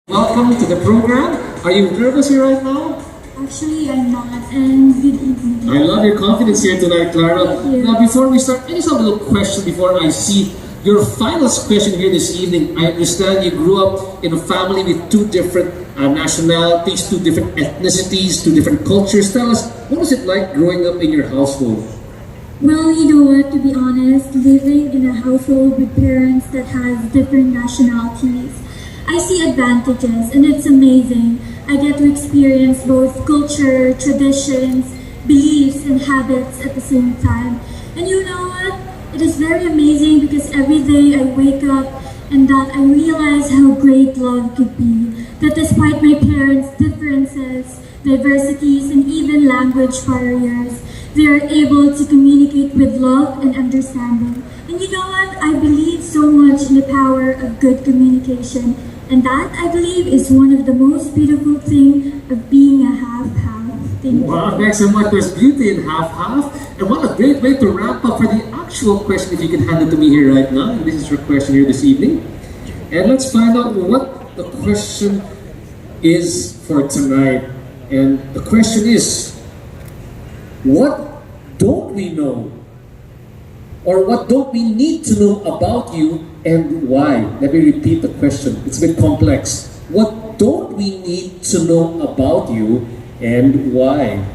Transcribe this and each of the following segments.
Welcome to the program. Are you nervous here right now? Actually, I'm not, and good evening. I love your confidence here tonight, Clara. Thank you. Now, before we start, any sort of little question before I see your final question here this evening. I understand you grew up in a family with two different nationalities, two different ethnicities, two different cultures. Tell us, what was it like growing up in your household? Well, you know what, to be honest, living in a household with parents that has different nationalities, I see advantages and it's amazing. I get to experience both culture, traditions, beliefs, and habits at the same time. And you know what? It is very amazing because every day I wake up and that I realize how great love could be. That despite my parents' differences, diversities, and even language barriers, they are able to communicate with love and understanding. And you know what? I believe so much in the power of good communication. And that, I believe, is one of the most beautiful things of being a half-half. Thank you. Wow, thanks so much. There's beauty in half-half. And what a great way to wrap up for the actual question, if you can hand it to me here right now. And this is your question here this evening. And let's find out what the question is for tonight. And the question is, what don't we know? Or what don't we need to know about you and why? Let me repeat the question. It's a bit complex. What don't we need to know about you and why?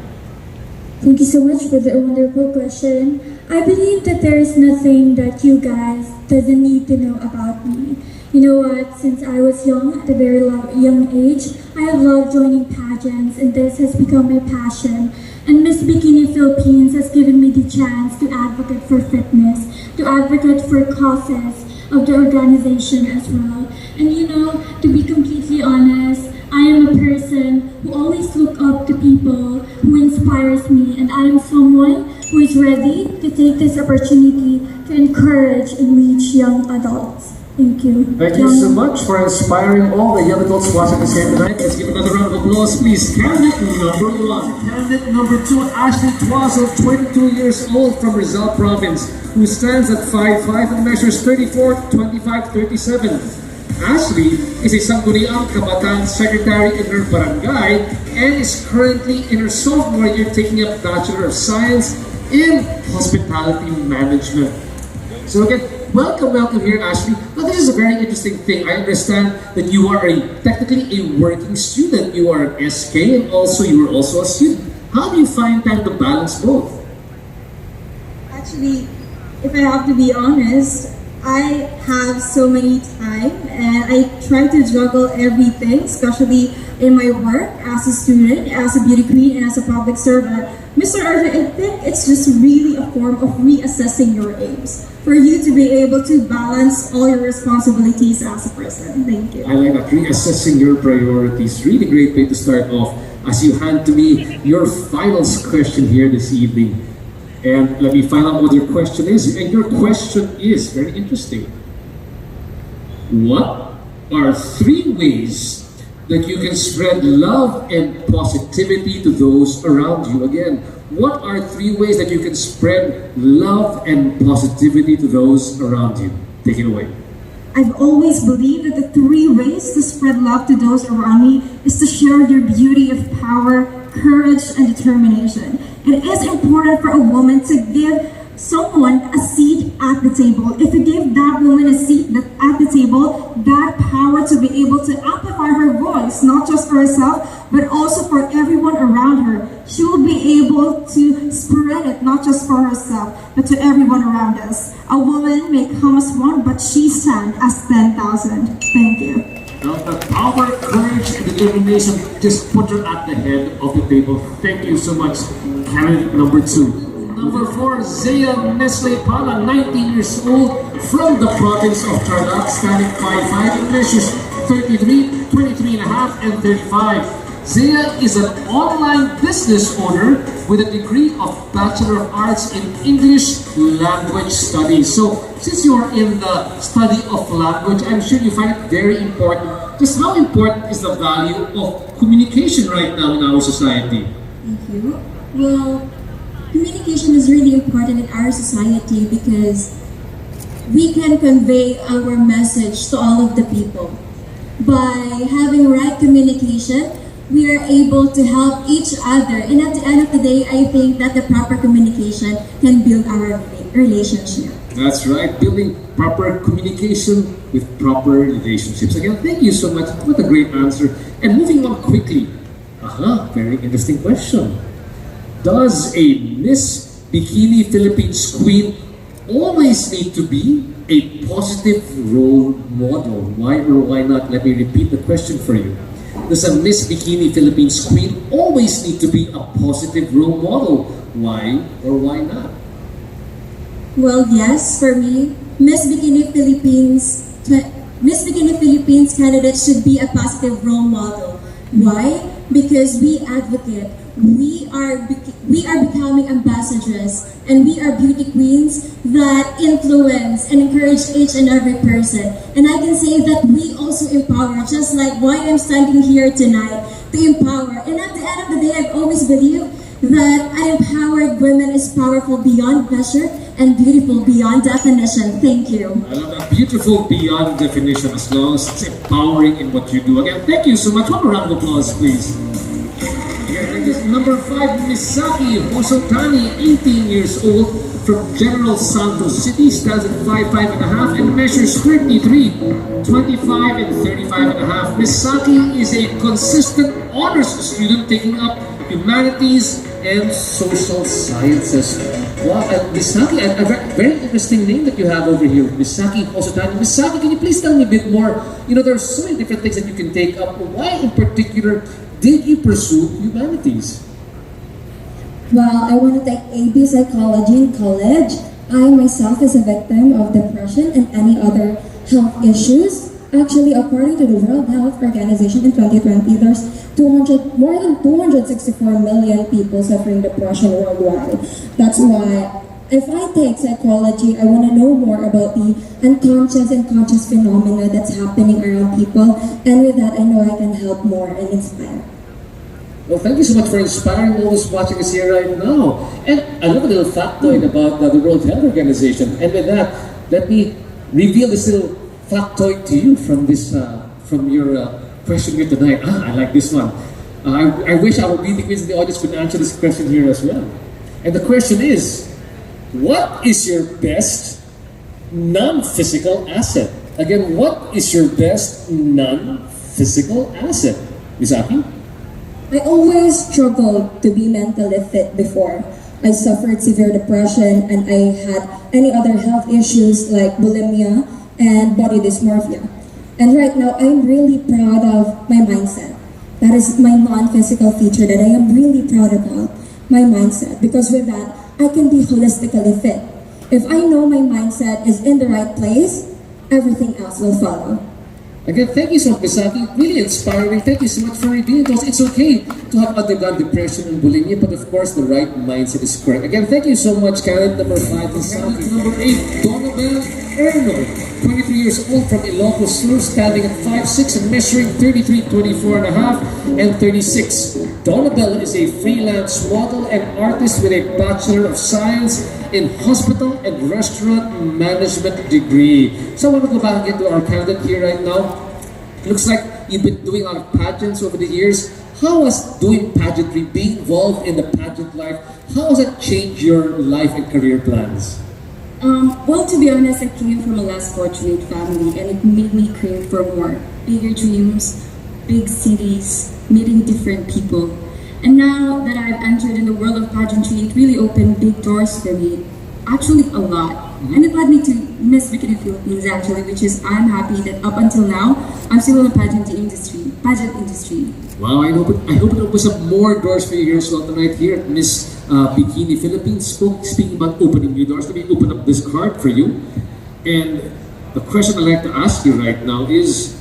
Thank you so much for the wonderful question. I believe that there is nothing that you guys doesn't need to know about me. You know what, since I was young, at a very young age, I have loved joining pageants and this has become my passion. And Miss Bikini Philippines has given me the chance to advocate for fitness, to advocate for causes of the organization as well. And you know, to be completely honest, I am a person who always look up to people, who inspires me, and I am someone who is ready to take this opportunity to encourage and reach young adults. Thank you. Thank you so much for inspiring all the young adults watching us here tonight. Let's give another round of applause, please. Candidate number one. Candidate number two, Ashley Tuazo, 22 years old from Rizal Province, who stands at 5'5" and measures 34, 25, 37. Ashley is a Sangguniang Kabataan Secretary in her barangay and is currently in her sophomore year taking up Bachelor of Science in Hospitality Management. So again, welcome here, Ashley. Now this is a very interesting thing. I understand that you are technically a working student. You are an SK and also you are also a student. How do you find time to balance both? Actually, if I have to be honest, I have so many time and I try to juggle everything, especially in my work as a student, as a beauty queen, and as a public servant. Mr. Arjun, I think it's just really a form of reassessing your aims for you to be able to balance all your responsibilities as a person. Thank you. I like that, reassessing your priorities. Really great way to start off as you hand to me your final question here this evening. And let me find out what your question is. And your question is very interesting. What are 3 ways that you can spread love and positivity to those around you? Again, what are 3 ways that you can spread love and positivity to those around you? Take it away. I've always believed that the 3 ways to spread love to those around me is to share your beauty of power, courage, and determination. It is important for a woman to give someone a seat at the table. If you give that woman a seat at the table, that power to be able to amplify her voice, not just for herself, but also for everyone around her. She will be able to spread it, not just for herself, but to everyone around us. A woman may come as one, but she stands as 10,000. Thank you. Now, the power, courage, and determination just put her at the head of the table. Thank you so much, candidate number 2. Number 4, Zea Nestle Pala, 19 years old, from the province of Tarlac, standing 5'5", measures 33, 23 and a half, and 35. Zea is an online business owner with a degree of Bachelor of Arts in English Language Studies. So, since you are in the study of language, I'm sure you find it very important. Just how important is the value of communication right now in our society? Thank you. Well, communication is really important in our society because we can convey our message to all of the people. By having right communication, we are able to help each other. And at the end of the day, I think that the proper communication can build our relationship. That's right, building proper communication with proper relationships. Again, thank you so much. What a great answer. And moving on quickly. Very interesting question. Does a Miss Bikini Philippines Queen always need to be a positive role model? Why or why not? Let me repeat the question for you. Does a Miss Bikini Philippines Queen always need to be a positive role model? Why or why not? Well, yes, for me, Miss Bikini Philippines candidate should be a positive role model. Why? Because we advocate. We are becoming ambassadors, and we are beauty queens that influence and encourage each and every person. And I can say that we also empower, just like why I'm standing here tonight, to empower. And at the end of the day, I've always believed that an empowered woman is powerful beyond measure and beautiful beyond definition. Thank you. I love that. Beautiful beyond definition, as long as it's empowering in what you do. Again, thank you so much. One round of applause, please. Number 5, Misaki Hosotani, 18 years old, from General Santos City, stands at 5'5.5" and measures 33, 25, and 35.5. Misaki is a consistent honors student taking up humanities and social sciences. Wow, Misaki, a very interesting name that you have over here, Misaki Hosotani. Misaki, can you please tell me a bit more? You know, there are so many different things that you can take up. Why in particular did you pursue humanities? Well, I want to take AB Psychology in college. I myself is a victim of depression and any other health issues. Actually, according to the World Health Organization in 2020, there's more than 264 million people suffering depression worldwide. That's why if I take psychology, I want to know more about the unconscious and conscious phenomena that's happening around people. And with that, I know I can help more and inspire. Well, thank you so much for inspiring all those watching us here right now. And I love a little factoid about the World Health Organization. And with that, let me reveal this little factoid to you from your question here tonight. I like this one. I wish our beauty queens in the audience could answer this question here as well. And the question is, what is your best non-physical asset? Again, what is your best non-physical asset? Misaki? I always struggled to be mentally fit before. I suffered severe depression and I had any other health issues like bulimia and body dysmorphia. And right now, I'm really proud of my mindset. That is my non-physical feature that I am really proud about, my mindset. Because with that, I can be holistically fit. If I know my mindset is in the right place, everything else will follow. Again, thank you so much, Misaki. Really inspiring. Thank you so much for revealing to us. It's okay to have undergone depression and bulimia, but of course, the right mindset is correct. Again, thank you so much, candidate number 5, Misaki. Number 8, Donabel Erno, 23 years old, from Ilocos Sur, standing at 5'6" and measuring 33, 24.5, and 36. Donabel is a freelance model and artist with a Bachelor of Science in Hospital and Restaurant Management degree. So I want to go back into our candidate here right now. Looks like you've been doing a lot of pageants over the years. How has doing pageantry, being involved in the pageant life, how has it changed your life and career plans? Well, to be honest, I came from a less fortunate family and it made me crave for more. Bigger dreams, big cities, meeting different people. And now that I've entered in the world of pageantry, it really opened big doors for me. Actually, a lot. And it led me to Miss Bikini Philippines, actually, which is, I'm happy that up until now, I'm still in the pageant industry. Wow, I hope it opens up more doors for you here as well tonight here at Miss Bikini Philippines. Speaking about opening new doors, let me open up this card for you. And the question I'd like to ask you right now is,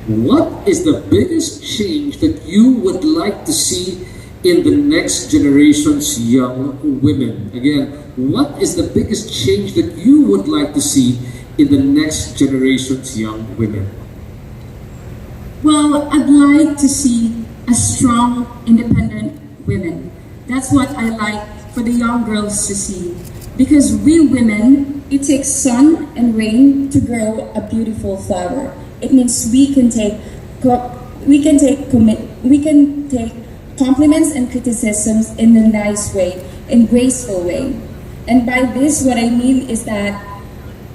what is the biggest change that you would like to see in the next generation's young women? Again, what is the biggest change that you would like to see in the next generation's young women? Well, I'd like to see a strong, independent women. That's what I like for the young girls to see. Because we women, it takes sun and rain to grow a beautiful flower. It means we can take compliments and criticisms in a nice way, in graceful way. And by this, what I mean is that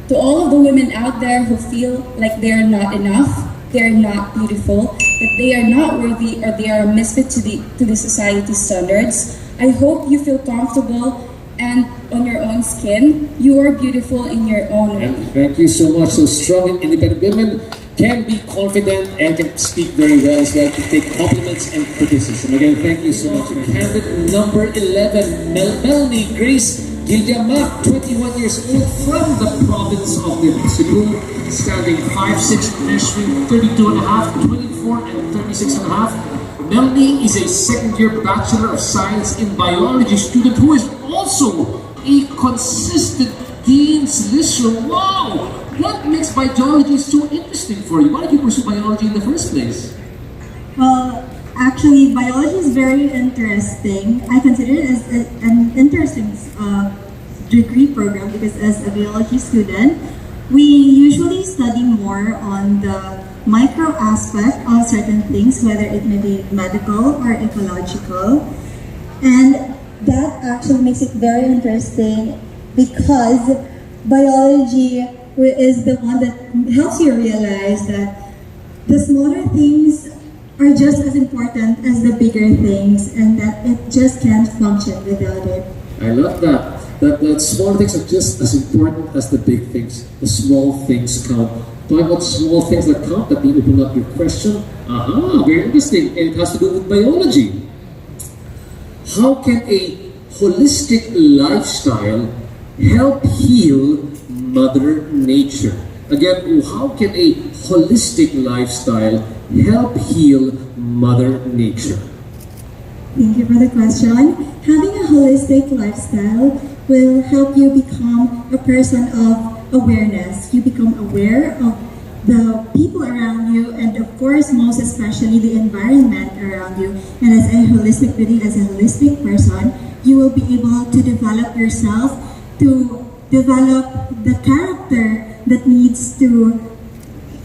to all of the women out there who feel like they're not enough, they're not beautiful, that they are not worthy, or they are a misfit to the society's standards, I hope you feel comfortable and on your own skin. You are beautiful in your own way. And thank you so much. So strong and independent women can be confident and can speak very well as well, to take compliments and criticism. Again, thank you so much. Candidate number 11, Melanie Grace Gilyamak, 21 years old, from the province of Cebu, standing 5'6", measuring 32.5, 24, and 36.5. Melanie is a second-year Bachelor of Science in Biology student who is also a consistent Dean's Lister. Wow! What makes biology so interesting for you? Why did you pursue biology in the first place? Well, actually, biology is very interesting. I consider it as an interesting degree program because as a biology student, we usually study more on the micro aspect of certain things, whether it may be medical or ecological. And that actually makes it very interesting because biology is the one that helps you realize that the smaller things are just as important as the bigger things, and that it just can't function without it. I love that. That small things are just as important as the big things. The small things count. Talking about small things that count, that may open up your question. Very interesting. And it has to do with biology. How can a holistic lifestyle help heal Mother Nature? Again, how can a holistic lifestyle help heal Mother Nature? Thank you for the question. Having a holistic lifestyle will help you become a person of awareness. You become aware of the people around you, and of course, most especially the environment around you. And as a holistic being, as a holistic person, you will be able to develop yourself, to develop the character that needs to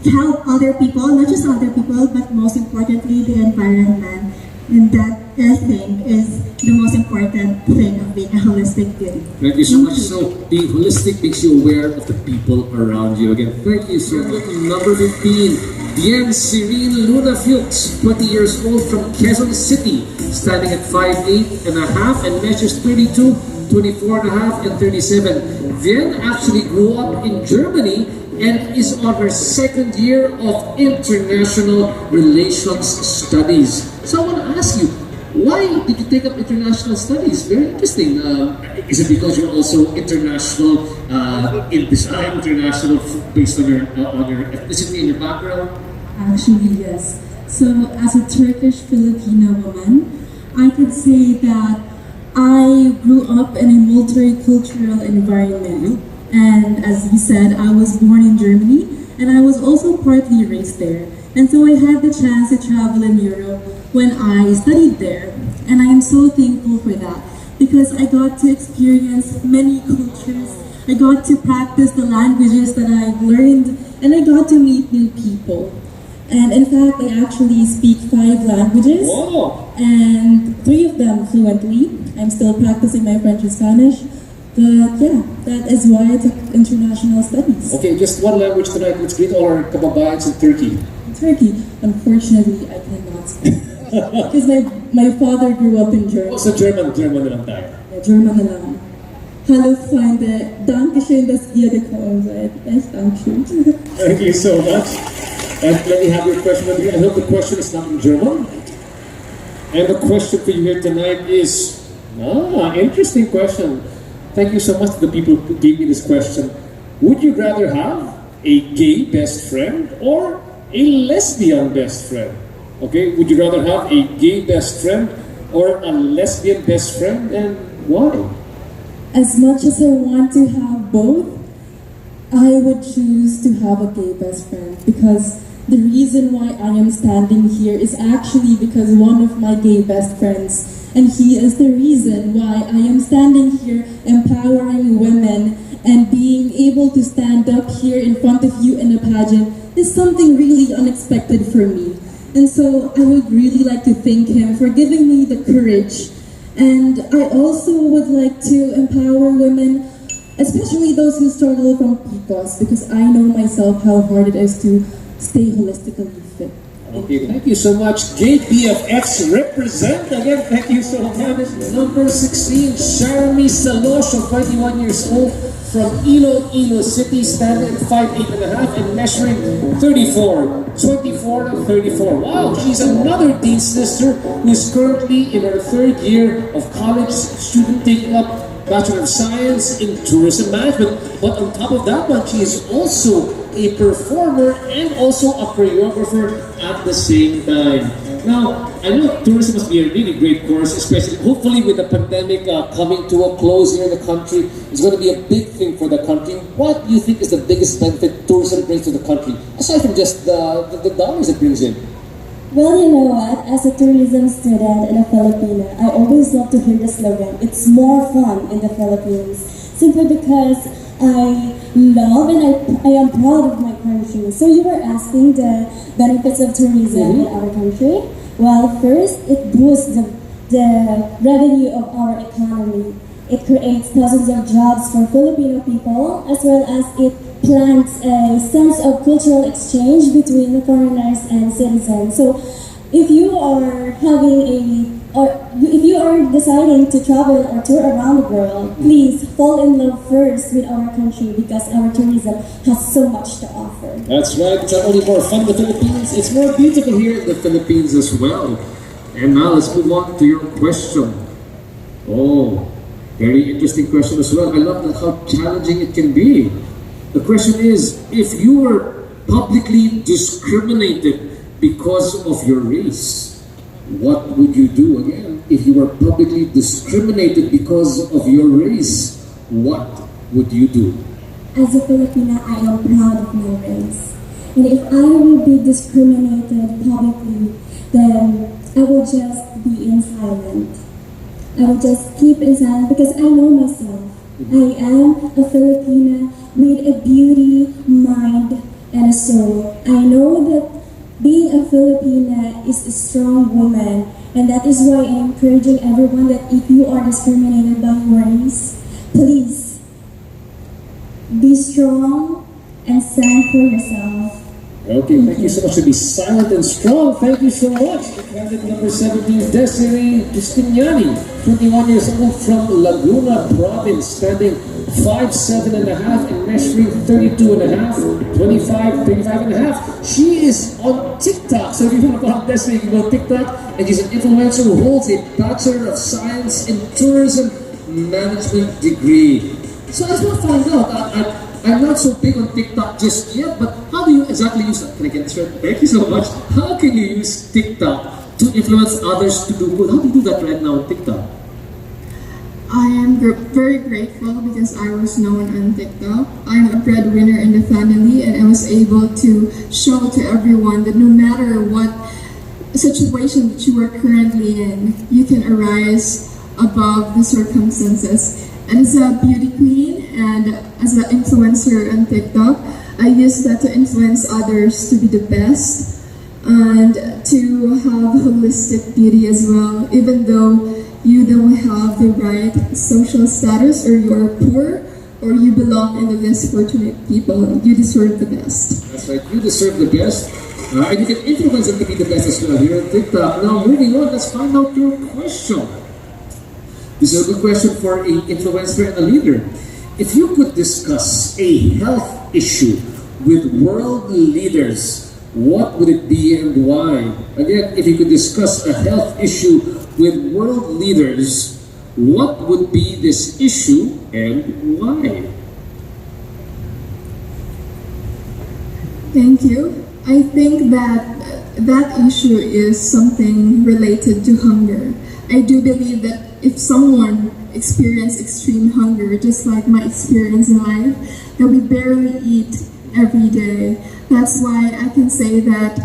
help other people, not just other people, but most importantly, the environment. And that, I think, is the most important thing of being a holistic being. Thank you so much. So, being holistic makes you aware of the people around you. Again, thank you so much. Number 15, Bien Serene Luna Fuchs, 20 years old, from Quezon City, standing at 5'8.5" and measures 32, 24.5, and 37. Bien actually grew up in Germany and is on her second year of international relations studies. So I want to ask you, why did you take up international studies? Very interesting. Is it because you're also international in design, international based on your ethnicity and your background? Actually, yes. So as a Turkish Filipino woman, I could say that I grew up in a multicultural environment. And as you said, I was born in Germany, and I was also partly raised there. And so I had the chance to travel in Europe when I studied there. And I am so thankful for that, because I got to experience many cultures, I got to practice the languages that I've learned, and I got to meet new people. And in fact, I actually speak 5 languages, Wow. and 3 of them fluently. I'm still practicing my French and Spanish. But yeah, that is why I took international studies. Okay, just one language tonight. Let's greet all our kababayans in Turkey. Turkey, unfortunately, I cannot speak. Because my father grew up in Germany. Also German na lang tayo. Ja, German na lang. Hallo Freunde, danke schön, dass ihr gekommen seid. Echt Dankeschön. Thank you so much. And let me have your question with you. I hope the question is not in German. And the question for you here tonight is, interesting question. Thank you so much to the people who gave me this question. Would you rather have a gay best friend or a lesbian best friend? Okay, would you rather have a gay best friend or a lesbian best friend, and why? As much as I want to have both, I would choose to have a gay best friend, because the reason why I am standing here is actually because one of my gay best friends, and he is the reason why I am standing here empowering women and being able to stand up here in front of you in a pageant is something really unexpected for me. And so I would really like to thank him for giving me the courage. And I also would like to empower women, especially those who struggle from PCOS, because I know myself how hard it is to stay holistically fit. Okay, thank you so much. JPFX represent again. Thank you so much. Number 16, Sharmi Salosh, 21 years old, from Iloilo City, standing at 5'8.5" and measuring 24 to 34. Wow, she's another Dean's sister who is currently in her third year of college, student taking up Bachelor of Science in Tourism Management. But on top of that one, she is also a performer and also a choreographer at the same time. Now, I know tourism must be a really great course, especially hopefully with the pandemic coming to a close here in the country. It's going to be a big thing for the country. What do you think is the biggest benefit tourism brings to the country, aside from just the dollars it brings in? Well, you know what? As a tourism student and a Filipina, I always love to hear the slogan, "It's more fun in the Philippines." Simply because I love and I am proud of my country. So you were asking the benefits of tourism in our country? Well, first, it boosts the revenue of our economy. It creates thousands of jobs for Filipino people, as well as it plants a sense of cultural exchange between the foreigners and citizens. So if you are if you are deciding to travel or tour around the world, please fall in love first with our country because our tourism has so much to offer. That's right. It's not only more fun in the Philippines, it's more beautiful here in the Philippines as well. And now let's move on to your question. Oh, very interesting question as well. I love how challenging it can be. The question is, if you were publicly discriminated because of your race, what would you do again? If you were publicly discriminated because of your race, what would you do? As a Filipina, I am proud of my race. And if I will be discriminated publicly, then I will just be in silent. I will just keep in silent because I know myself. I am a Filipina with a beauty, mind, and a soul. I know that being a Filipina is a strong woman, and that is why I'm encouraging everyone that if you are discriminated by your race, please be strong and stand for yourself. Okay, thank you so much to be silent and strong. Thank you so much. Candidate number 17, Desiree Justiniani, 21 years old from Laguna Province, standing 5'7.5" and measuring 32.5, 35.5. She is on TikTok. So if you want to follow Desiree, you can go TikTok. And she's an influencer who holds a Bachelor of Science in Tourism Management degree. So I just want to find out, I'm not so big on TikTok just yet, but how do you exactly use that? Can I get this right? Thank you so much. How can you use TikTok to influence others to do good? How do you do that right now on TikTok? I am very grateful because I was known on TikTok. I'm a breadwinner in the family, and I was able to show to everyone that no matter what situation that you are currently in, you can arise above the circumstances. And as a beauty queen and as an influencer on TikTok, I use that to influence others to be the best and to have holistic beauty as well. Even though you don't have the right social status, or you're poor, or you belong in the less fortunate people, you deserve the best. That's right, you deserve the best. And you can influence them to be the best as well here on TikTok. Now moving on, let's find out your question. This is a good question for an influencer and a leader. If you could discuss a health issue with world leaders, what would it be and why? Again, if you could discuss a health issue with world leaders, what would be this issue and why? Thank you. I think that issue is something related to hunger. I do believe that if someone experiences extreme hunger, just like my experience in life, that we barely eat every day. That's why I can say that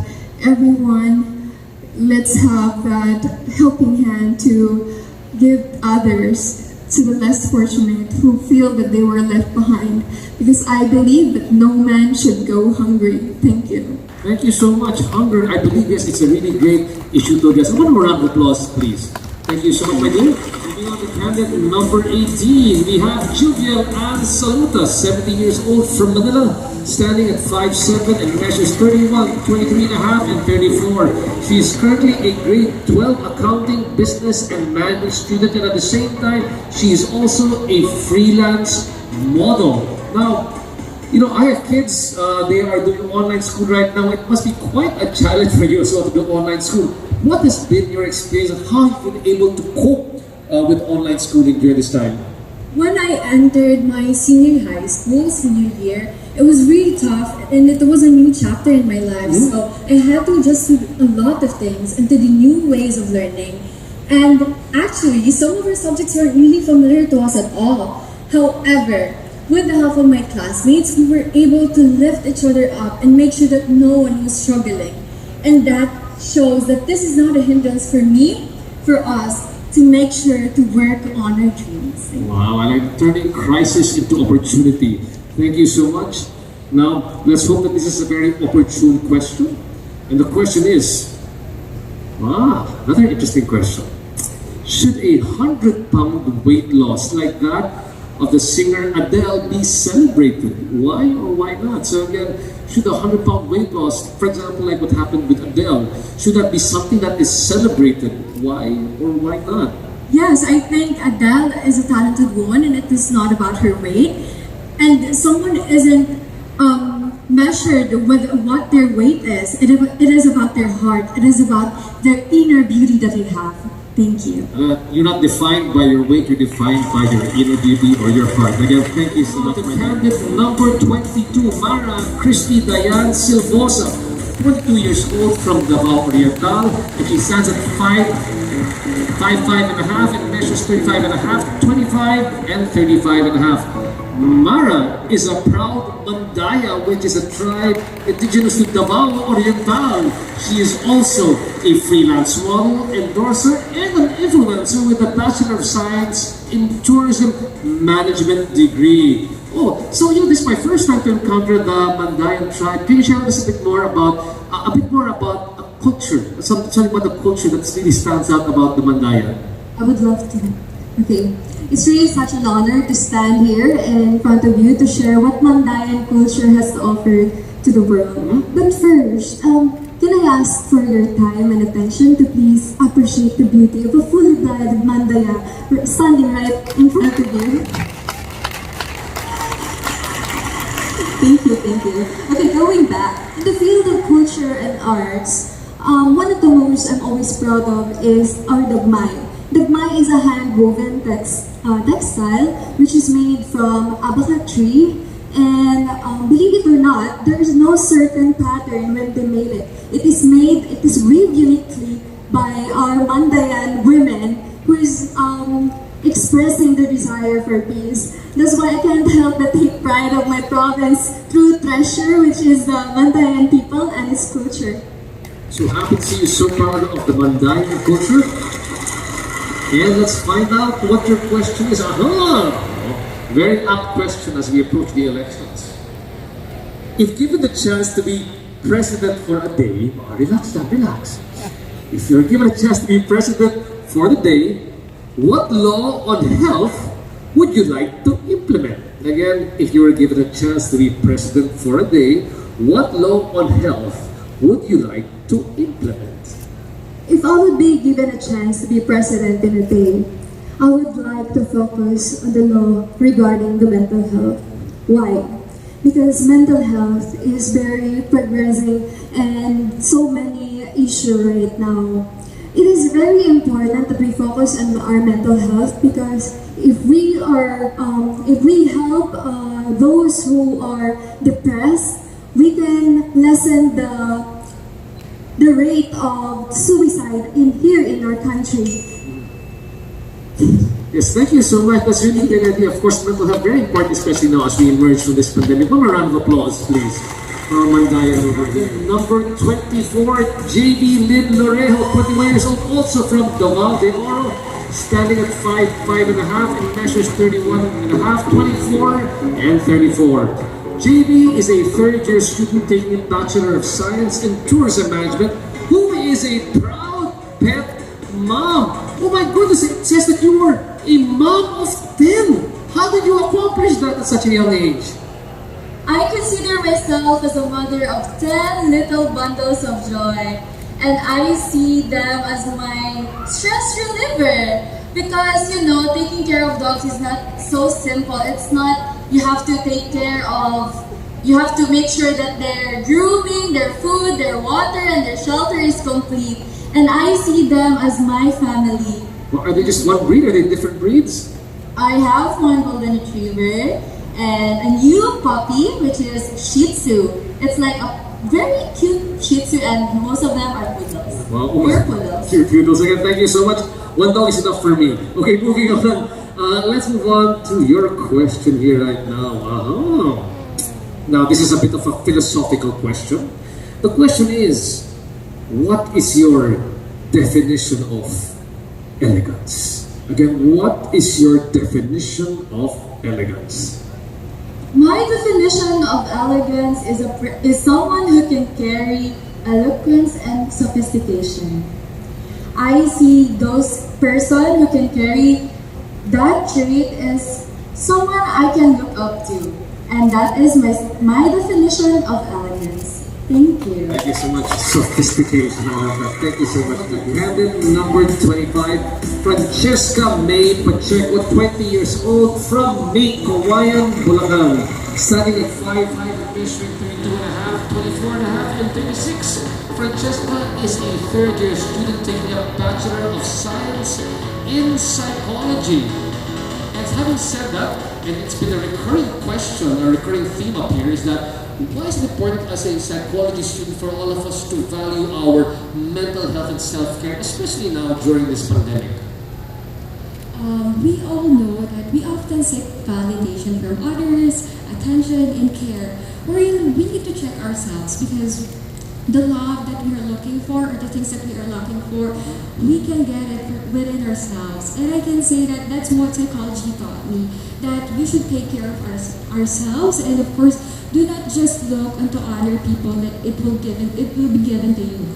everyone, let's have that helping hand to give others to the less fortunate who feel that they were left behind, because I believe that no man should go hungry. Thank you. Thank you so much. Hunger, I believe, yes, it's a really great issue to address. One more round of applause, please. Thank you so much, my dear. Moving on to candidate number 18, we have Juviel Ann Saluta, 70 years old from Manila, standing at 5'7" and measures 31, 23 and a half, and 34. She is currently a grade 12 accounting, business, and management student, and at the same time, she is also a freelance model. Now, you know, I have kids, they are doing online school right now. It must be quite a challenge for you as well to do online school. What has been your experience and how you've been able to cope with online schooling during this time? When I entered my senior high school, senior year, it was really tough and it was a new chapter in my life. So I had to adjust to a lot of things and to the new ways of learning. And actually, some of our subjects weren't really familiar to us at all. However, with the help of my classmates, we were able to lift each other up and make sure that no one was struggling. And that shows that this is not a hindrance for me, for us, to make sure to work on our dreams. Wow, I like turning crisis into opportunity. Thank you so much. Now, let's hope that this is a very opportune question. And the question is, another interesting question. Should a 100-pound weight loss like that of the singer Adele be celebrated? Why or why not? So again, should a 100-pound weight loss, for example, like what happened with Adele, should that be something that is celebrated? Why or why not? Yes, I think Adele is a talented woman and it is not about her weight. And someone isn't measured with what their weight is. It is about their heart. It is about their inner beauty that they have. Thank you. You're not defined by your weight, you're defined by your inner beauty or your heart. Again, thank you so much. Candidate number 22, Mara Christy Diane Silvosa, 22 years old from Davao Oriental, and she stands at 5'5" and a half and measures 35 and a half, 25 and 35 and a half. Mara is a proud Mandaya, which is a tribe indigenous to Davao Oriental. She is also a freelance model, endorser, and an influencer with a Bachelor of Science in Tourism Management degree. Oh, so this is my first time to encounter the Mandayan tribe. Can you share with us a bit more about a culture, something about the culture that really stands out about the Mandayan? I would love to. Okay. It's really such an honor to stand here in front of you to share what Mandayan culture has to offer to the world. But first, can I ask for your time and attention to please appreciate the beauty of a fully-blooded Mandaya standing right in front of you? Thank you, thank you. Okay, going back, in the field of culture and arts, one of the most I'm always proud of is our dagmay. Dagmay is a hand-woven textile which is made from abaca tree, and believe it or not, there is no certain pattern when they made it. It is weaved uniquely by our Mandayan women who is expressing their desire for peace. That's why I can't help but take pride of my province true treasure, which is the Mandayan people and its culture. So happy to see you so proud of the Mandayan culture. And let's find out what your question is. Very apt question as we approach the elections. If given the chance to be president for a day, relax. If you're given a chance to be president for the day, what law on health would you like to implement? Again, if you were given a chance to be president for a day, what law on health would you like to implement? If I would be given a chance to be president in a day, I would like to focus on the law regarding the mental health. Why? Because mental health is very progressing and so many issues right now. It is very important that we focus on our mental health, because if we help those who are depressed, we can lessen the rate of suicide here in our country. Yes, thank you so much. That's really a great idea. Of course, mental health very important, especially now as we emerge from this pandemic. One more round of applause, please. For Mandayan over here. Number 24, JB Lynn Lorejo, 21 years old, also from Davao de Oro. standing at 5'5.5" and measures 31.5", 24, and 34. JB is a third-year student taking a Bachelor of Science in Tourism Management who is a proud pet mom. Oh my goodness, it says that you were a mom of 10. How did you accomplish that at such a young age? I consider myself as a mother of 10 little bundles of joy, and I see them as my stress reliever because, you know, taking care of dogs is not so simple. It's not, you have to take care of, you have to make sure that their grooming, their food, their water, and their shelter is complete. And I see them as my family. Well, are they just one breed? Are they different breeds? I have one golden retriever and a new puppy, which is Shih Tzu. It's like a very cute Shih Tzu, and most of them are poodles. Wow. Pure poodles. Cute poodles. Again, thank you so much. One dog is enough for me. Okay, moving on. Let's move on to your question here right now. Now, this is a bit of a philosophical question. The question is, what is your definition of elegance? Again, what is your definition of elegance? My definition of elegance is someone who can carry eloquence and sophistication. I see those person who can carry that trait as someone I can look up to, and that is my definition of elegance. Thank you. Thank you so much. Sophistication. I love that. Thank you so much. Candidate number 25, Francesca May Pacheco, 20 years old, from May, Kawayan, Bulacan. Standing at 5'5", measuring 32.5", 24.5", and 36. Francesca is a third-year student taking a Bachelor of Science in Psychology. And having said that, and it's been a recurring question, a recurring theme up here, is that why is it important as a psychology student for all of us to value our mental health and self-care, especially now during this pandemic? We all know that we often seek validation from others, attention, and care. Wherein we need to check ourselves because the love that we are looking for or the things that we are looking for, we can get it within ourselves. And I can say that that's what psychology taught me, that we should take care of ourselves, and of course, do not just look unto other people that it will be given to you.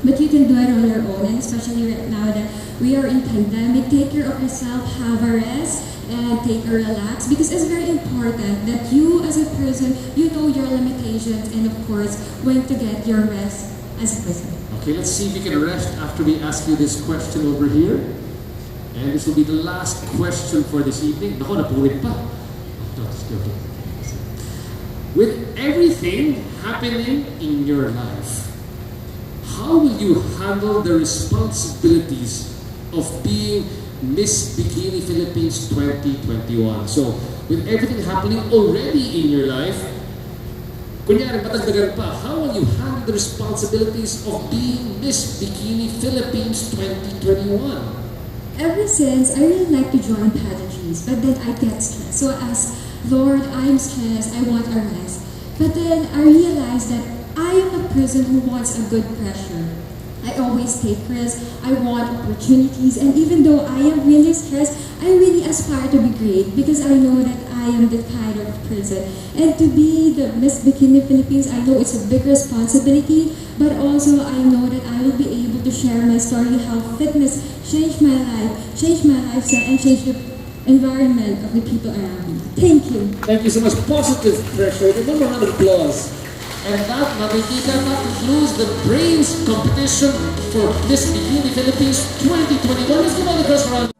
But you can do it on your own, and especially right now that we are in pandemic, take care of yourself, have a rest, and take a relax, because it's very important that you as a person, you know your limitations, and of course, when to get your rest as a person. Okay, let's see if you can rest after we ask you this question over here. And this will be the last question for this evening. Naku, napuwid pa. No, just joking. With everything happening in your life, how will you handle the responsibilities of being Miss Bikini Philippines 2021? So, with everything happening already in your life, kunyari matagdagan pa, how will you handle the responsibilities of being Miss Bikini Philippines 2021? Ever since, I really like to join pageantries, but then I get stressed. So as Lord, I'm stressed, I want a rest. But then I realized that I am a person who wants a good pressure. I always take risks, I want opportunities, and even though I am really stressed, I really aspire to be great because I know that I am the kind of person. And to be the Miss Bikini Philippines, I know it's a big responsibility, but also I know that I will be able to share my story, how fitness changed my life, changed my lifestyle, and changed the environment of the people around me. Thank you. Thank you so much. Positive pressure. Give them a round of applause. And that, concludes the brains competition for Miss Bikini Philippines 2021. Let's give all the girls a round.